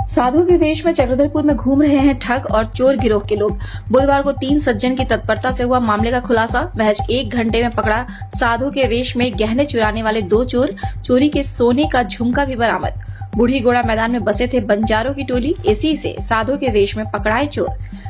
साधु के वेश में चक्रधरपुर में घूम रहे हैं ठग और चोर गिरोह के लोग। बुधवार को 3 सज्जन की तत्परता से हुआ मामले का खुलासा। महज 1 घंटे में पकड़ा साधु के वेश में गहने चुराने वाले 2 चोर। चोरी के सोने का झुमका भी बरामद। बूढ़ी गोड़ा मैदान में बसे थे बंजारों की टोली, इसी से साधु के वेश में पकड़ाए चोर।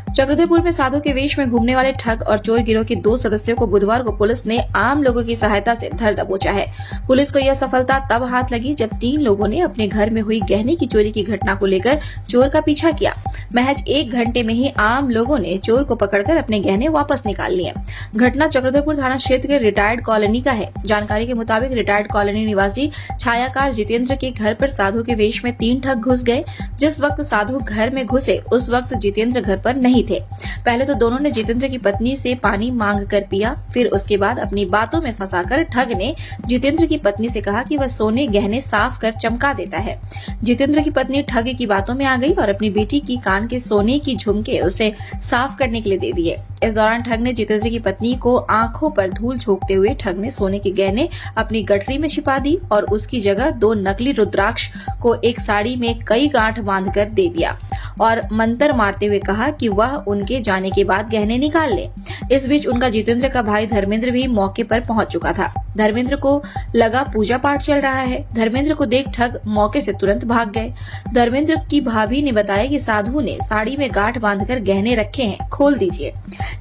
चक्रधरपुर में साधु के वेश में घूमने वाले ठग और चोर गिरोह के 2 सदस्यों को बुधवार को पुलिस ने आम लोगों की सहायता से धर दबोचा है। पुलिस को यह सफलता तब हाथ लगी जब 3 लोगों ने अपने घर में हुई गहने की चोरी की घटना को लेकर चोर का पीछा किया। महज 1 घंटे में ही आम लोगों ने चोर को पकड़कर अपने गहने वापस निकाल लिए। घटना चक्रधरपुर थाना क्षेत्र के रिटायर्ड कॉलोनी का है। जानकारी के मुताबिक रिटायर्ड कॉलोनी निवासी छायाकार जितेंद्र के घर पर साधु के वेश में 3 ठग घुस गए। जिस वक्त साधु घर में घुसे उस वक्त जितेंद्र घर पर नहीं थे। पहले तो दोनों ने जितेंद्र की पत्नी से पानी मांग कर पिया, फिर उसके बाद अपनी बातों में फंसाकर ठग ने जितेंद्र की पत्नी से कहा कि वह सोने गहने साफ कर चमका देता है। जितेंद्र की पत्नी ठग की बातों में आ गई और अपनी बेटी की कान के सोने की झुमके उसे साफ करने के लिए दे दिए। इस दौरान ठग ने जितेंद्र की पत्नी को आंखों पर धूल झोंकते हुए ठग ने सोने के गहने अपनी गठरी में छिपा दी और उसकी जगह 2 नकली रुद्राक्ष को एक साड़ी में कई गांठ बांधकर दे दिया और मंत्र मारते हुए कहा कि वह उनके जाने के बाद गहने निकाल ले। इस बीच उनका जितेंद्र का भाई धर्मेंद्र भी मौके पर पहुंच चुका था। धर्मेंद्र को लगा पूजा पाठ चल रहा है। धर्मेंद्र को देख ठग मौके से तुरंत भाग गए। धर्मेंद्र की भाभी ने बताया कि साधु ने साड़ी में गांठ बांधकर गहने रखे हैं, खोल दीजिए।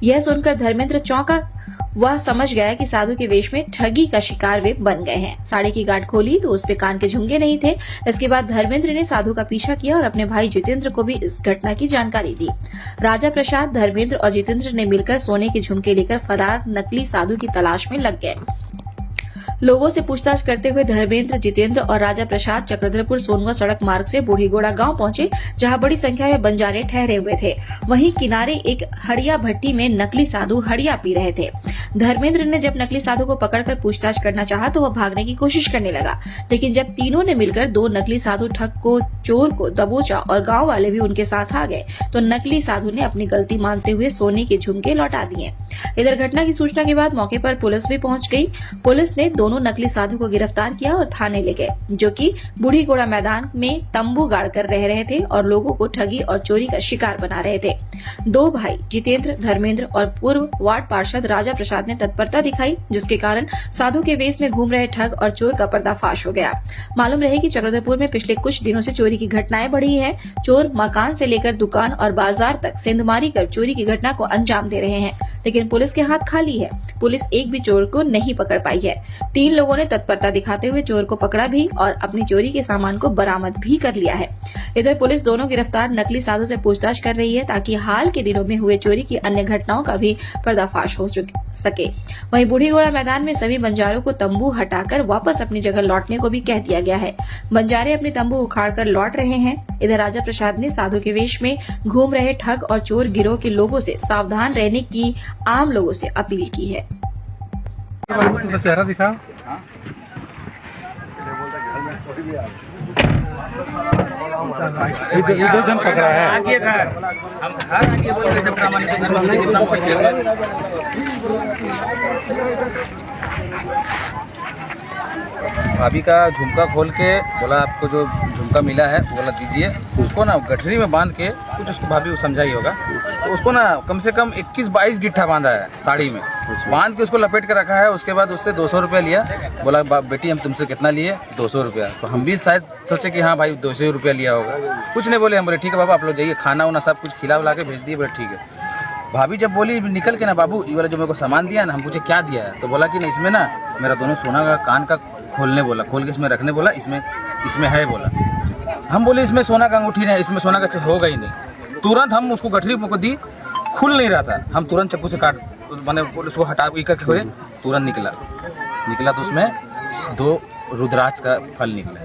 यह सुनकर धर्मेंद्र चौंका। वह समझ गया कि साधु के वेश में ठगी का शिकार वे बन गए हैं। साड़ी की गांठ खोली तो उस पे कान के झुमके नहीं थे। इसके बाद धर्मेंद्र ने साधु का पीछा किया और अपने भाई जितेंद्र को भी इस घटना की जानकारी दी। राजा प्रसाद, धर्मेंद्र और जितेंद्र ने मिलकर सोने के झुमके लेकर फरार नकली साधु की तलाश में लग गए। लोगों से पूछताछ करते हुए धर्मेंद्र, जितेंद्र और राजा प्रसाद चक्रधरपुर सोनवा सड़क मार्ग से बूढ़ीगोड़ा गांव पहुंचे, जहां बड़ी संख्या में बंजारे ठहरे हुए थे। वहीं किनारे एक हड़िया भट्टी में नकली साधु हड़िया पी रहे थे। धर्मेंद्र ने जब नकली साधु को पकड़कर पूछताछ करना चाहा तो वह भागने की कोशिश करने लगा, लेकिन जब तीनों ने मिलकर 2 नकली साधु ठग को चोर को दबोचा और गाँव वाले भी उनके साथ आ गए तो नकली साधु ने अपनी गलती मानते हुए सोने के झुमके लौटा दिए। इधर घटना की सूचना के बाद मौके पर पुलिस भी पहुंच गई। पुलिस ने दोनों नकली साधु को गिरफ्तार किया और थाने ले गए, जो कि बूढ़ी गोड़ा मैदान में तंबू गाड़कर रह रहे थे और लोगों को ठगी और चोरी का शिकार बना रहे थे। 2 भाई जितेंद्र, धर्मेंद्र और पूर्व वार्ड पार्षद राजा प्रसाद ने तत्परता दिखाई, जिसके कारण साधु के वेश में घूम रहे ठग और चोर का पर्दाफाश हो गया। मालूम रहे कि चक्रधरपुर में पिछले कुछ दिनों से चोरी की घटनाएं बढ़ी है। चोर मकान से लेकर दुकान और बाजार तक सेंधमारी कर चोरी की घटना को अंजाम दे रहे हैं, लेकिन पुलिस के हाथ खाली है। पुलिस एक भी चोर को नहीं पकड़ पाई है। 3 लोगों ने तत्परता दिखाते हुए चोर को पकड़ा भी और अपनी चोरी के सामान को बरामद भी कर लिया है। इधर पुलिस दोनों गिरफ्तार नकली साधु से पूछताछ कर रही है ताकि हाल के दिनों में हुए चोरी की अन्य घटनाओं का भी पर्दाफाश हो सके। वहीं बूढ़ीगोड़ा मैदान में सभी बंजारों को तंबू हटाकर वापस अपनी जगह लौटने को भी कह दिया गया है। बंजारे अपने तंबू उखाड़कर लौट रहे हैं। इधर राजा प्रसाद ने साधु के वेश में घूम रहे ठग और चोर गिरोह के लोगों से सावधान रहने की आम लोगों से अपील की है। चेहरा दिखा। ये 2 जन पकड़ा है। भाभी का झुमका खोल के बोला आपको जो झुमका मिला है वो बोला दीजिए। उसको ना गठरी में बांध के कुछ उसको भाभी को समझाई होगा, तो उसको ना कम से कम 21-22 गिट्ठा बांधा है साड़ी में, बांध के उसको लपेट के रखा है। उसके बाद उससे 200 रुपया लिया। बोला बेटी हम तुमसे कितना लिए? 200 रुपया। तो हम भी शायद सोचे कि हाँ भाई 200 रुपया लिया होगा। कुछ नहीं बोले। हम बोले ठीक है बाबा आप लोग जाइए, खाना वाना सब कुछ खिला उला के भेज दिए। बोले ठीक है। भाभी जब बोली निकल के ना बाबू ये वाला जो मेरे को सामान दिया ना, हम पूछे क्या दिया है, तो बोला कि ना इसमें ना मेरा दोनों सोना का कान का खोलने बोला, खोल के इसमें रखने बोला, इसमें है बोला। हम बोले इसमें सोना का अंगूठी नहीं, इसमें सोना का होगा ही नहीं। तुरंत हम उसको गठरी को दी, खुल नहीं रहा था। हम तुरंत चप्पू से काट मैंने उसको हटा करके खोले, तुरंत निकला तो उसमें 2 रुद्राक्ष का फल निकला।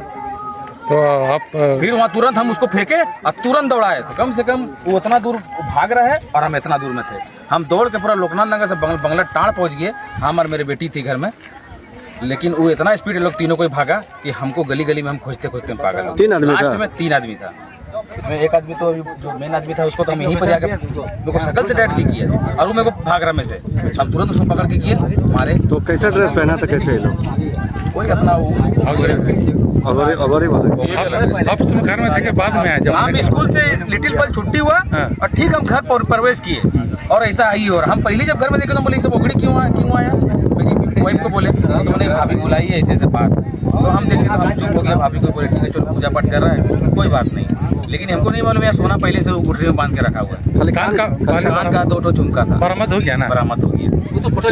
तो आप फिर वहाँ तुरंत हम उसको फेंके और तुरंत दौड़ाए। तो कम से कम वो इतना दूर भाग रहा है और हम इतना दूर में थे। हम दौड़ के पूरा लोकनाथ नगर से बंगला टाड़ पहुँच गए। हम और मेरी बेटी थी घर में, लेकिन वो इतना स्पीड लोग तीनों को ही भागा कि हमको गली गली में हम खोजते पागल। 3 आदमी लास्ट में 3 आदमी था। इसमें एक आदमी तो जो मेन आदमी था उसको तो हम यहीं पर जाकर मेरे को शकल से डैट किया और वो मेरे को भाग रहा में से। हम तुरंत उसको पकड़ के किए, मारे। तो कैसा ड्रेस पहना था, कैसे ये लोग? वही अपना अगौरी वाले आप घर में थे कि बाद में आए जब हम स्कूल से लिटिल पल छुट्टी हुआ हाँ। और ठीक हम घर पर प्रवेश किए और ऐसा आई और हम पहले जब घर में देखे तो बोले सब ओगड़ी क्यों आया मेरी वाइफ को बोले तो उन्होंने भाभी बुलाई है ऐसे बात तो हम देखे तो हम चुप हो गया भाभी को बोले ठीक है चलो पूजा पाठ कर रहा है कोई बात नहीं लेकिन हमको नहीं मालूम यार सोना पहले से वो गुठरी में बांध के रखा हुआ है कान का 2 झुमका था बरामद हो गया ना बरामद हो गया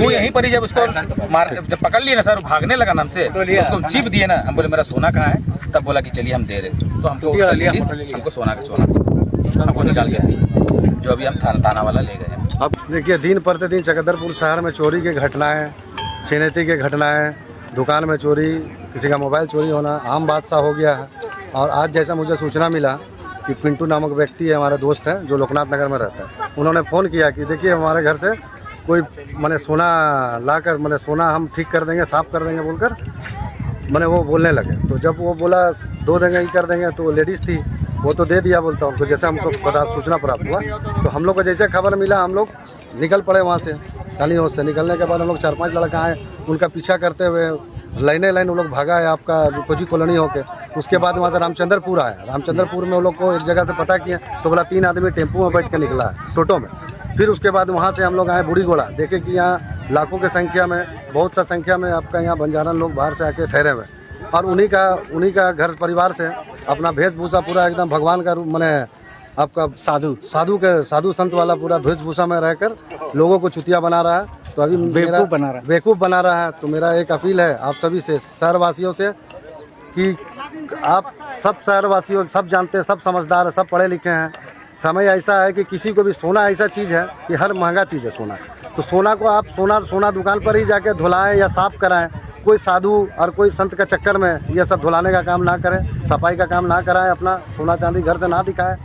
वो यहीं पर ही जब उसको जब पकड़ लिए ना सर भागने लगा ना हमसे उसको चिप दिए ना हम बोले मेरा सोना कहाँ है तब बोला कि चलिए हम दे रहे तो हमको सोना हमको निकाल गया जो अभी हम थाना वाला ले गए। अब देखिए दिन प्रतिदिन चकदरपुर शहर में चोरी की घटनाएं छिनैती की घटनाएं दुकान में चोरी किसी का मोबाइल चोरी होना आम बात सा हो गया है। और आज जैसा मुझे सूचना मिला कि पिंटू नामक व्यक्ति है हमारे दोस्त हैं जो लोकनाथ नगर में रहता है उन्होंने फ़ोन किया कि देखिए हमारे घर से कोई मैंने सोना लाकर मैंने सोना हम ठीक कर देंगे साफ़ कर देंगे बोलकर मैंने वो बोलने लगे तो जब वो बोला 2 देंगे ही कर देंगे तो लेडीज़ थी वो तो दे दिया बोलता हूँ तो जैसे हमको पता सूचना प्राप्त हुआ तो हम लोग को जैसे खबर मिला हम लोग निकल पड़े वहाँ से काली हाउस से निकलने के बाद हम लोग 4-5 लड़का आए उनका पीछा करते हुए लाइन वो लोग भागा है आपका रुकोजी कॉलोनी होके उसके बाद वहाँ से रामचंद्रपुर आया रामचंद्रपुर में वो लोग को एक जगह से पता किया तो बोला 3 आदमी टेम्पो में बैठ के निकला है टोटो में फिर उसके बाद वहाँ से हम लोग आए बूढ़ी गोला देखे कि यहाँ लाखों की संख्या में बहुत सा संख्या में आपका यहाँ बंजारन लोग बाहर से आके ठहरे हुए और उन्हीं का घर परिवार से अपना वेशभूषा पूरा एकदम भगवान का रूप मैंने आपका साधु संत वाला पूरा वेशभूषा में रहकर लोगों को चुतिया बना रहा है तो अभी बेवकूफ़ बना रहा है तो मेरा एक अपील है आप सभी से शहरवासियों से कि आप सब शहरवासियों सब जानते हैं सब समझदार हैं सब पढ़े लिखे हैं समय ऐसा है कि किसी को भी सोना ऐसा चीज़ है कि हर महंगा चीज़ है सोना तो सोना को आप सोना दुकान पर ही जाके धुलाएं या साफ़ कराएं कोई साधु और कोई संत का चक्कर में यह सब धुलाने का काम ना करें सफाई का काम ना कराएं अपना सोना चांदी घर से ना दिखाएं